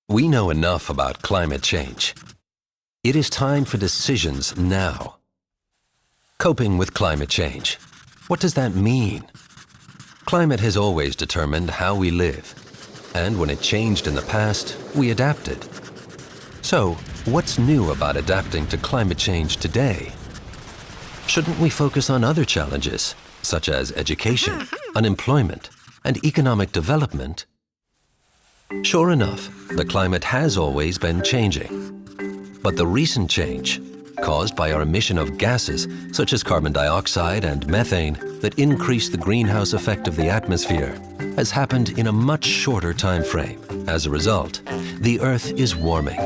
We know enough about climate change. It is time for decisions now. Coping with climate change. What does that mean? Climate has always determined how we live, and when it changed in the past, we adapted. So, what's new about adapting to climate change today? Shouldn't we focus on other challenges, such as education, unemployment, and economic development? Sure enough, the climate has always been changing. But the recent change, caused by our emission of gases such as carbon dioxide and methane that increase the greenhouse effect of the atmosphere, has happened in a much shorter time frame. As a result, the Earth is warming.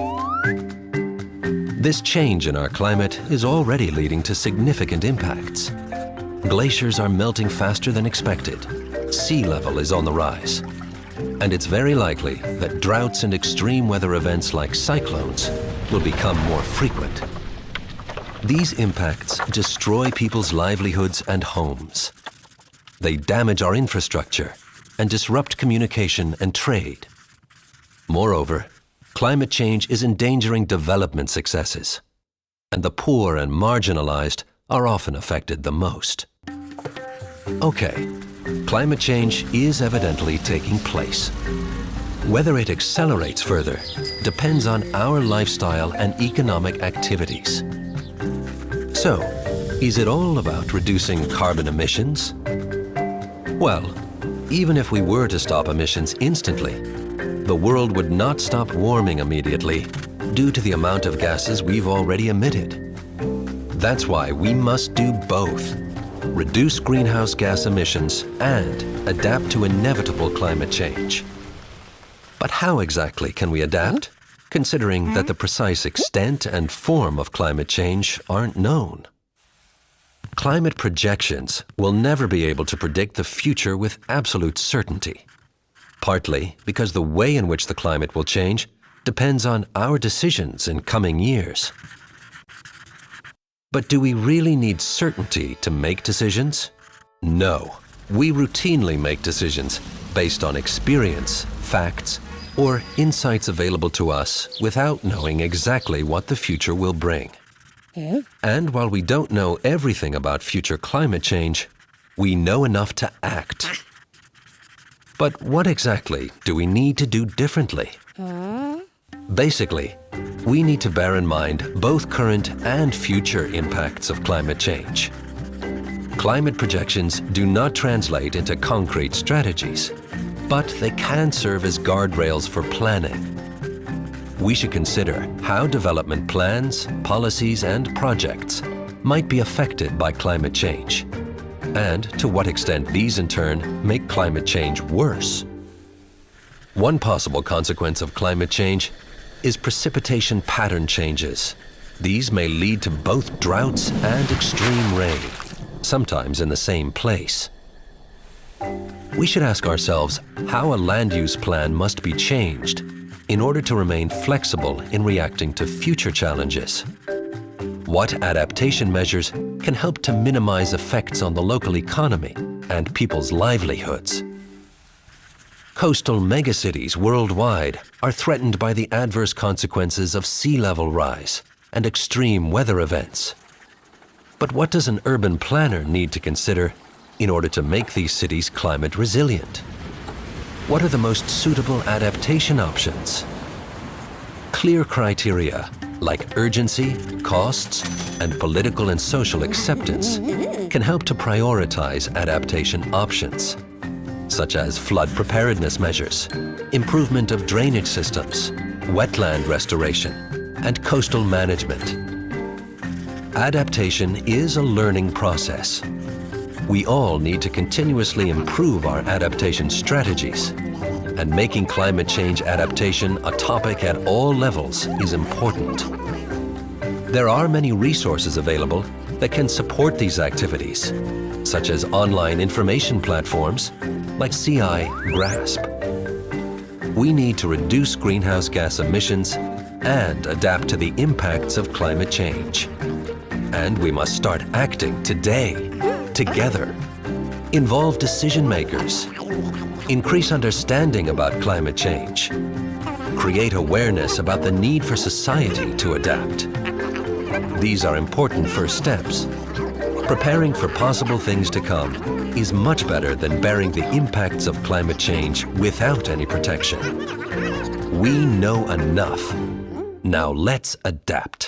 This change in our climate is already leading to significant impacts. Glaciers are melting faster than expected. Sea level is on the rise. And it's very likely that droughts and extreme weather events like cyclones will become more frequent. These impacts destroy people's livelihoods and homes. They damage our infrastructure and disrupt communication and trade. Moreover, climate change is endangering development successes, and the poor and marginalized are often affected the most. Okay, climate change is evidently taking place. Whether it accelerates further depends on our lifestyle and economic activities. So, is it all about reducing carbon emissions? Well, even if we were to stop emissions instantly, the world would not stop warming immediately due to the amount of gases we've already emitted. That's why we must do both: reduce greenhouse gas emissions and adapt to inevitable climate change. But how exactly can we adapt, considering that the precise extent and form of climate change aren't known? Climate projections will never be able to predict the future with absolute certainty, partly because the way in which the climate will change depends on our decisions in coming years. But do we really need certainty to make decisions? No. We routinely make decisions based on experience, facts, or insights available to us without knowing exactly what the future will bring. And while we don't know everything about future climate change, we know enough to act. But what exactly do we need to do differently? Basically, we need to bear in mind both current and future impacts of climate change. Climate projections do not translate into concrete strategies, but they can serve as guardrails for planning. We should consider how development plans, policies, and projects might be affected by climate change, and to what extent these in turn make climate change worse. One possible consequence of climate change is precipitation pattern changes. These may lead to both droughts and extreme rain, sometimes in the same place. We should ask ourselves how a land use plan must be changed in order to remain flexible in reacting to future challenges. What adaptation measures can help to minimize effects on the local economy and people's livelihoods? Coastal megacities worldwide are threatened by the adverse consequences of sea level rise and extreme weather events. But what does an urban planner need to consider in order to make these cities climate resilient? What are the most suitable adaptation options? Clear criteria like urgency, costs, and political and social acceptance can help to prioritize adaptation options, such as flood preparedness measures, improvement of drainage systems, wetland restoration, and coastal management. Adaptation is a learning process. We all need to continuously improve our adaptation strategies, and making climate change adaptation a topic at all levels is important. There are many resources available that can support these activities, such as online information platforms like CI GRASP. We need to reduce greenhouse gas emissions and adapt to the impacts of climate change. And we must start acting today, together. Involve decision makers. Increase understanding about climate change. create awareness about the need for society to adapt. These are important first steps. Preparing for possible things to come is much better than bearing the impacts of climate change without any protection. We know enough. Now let's adapt.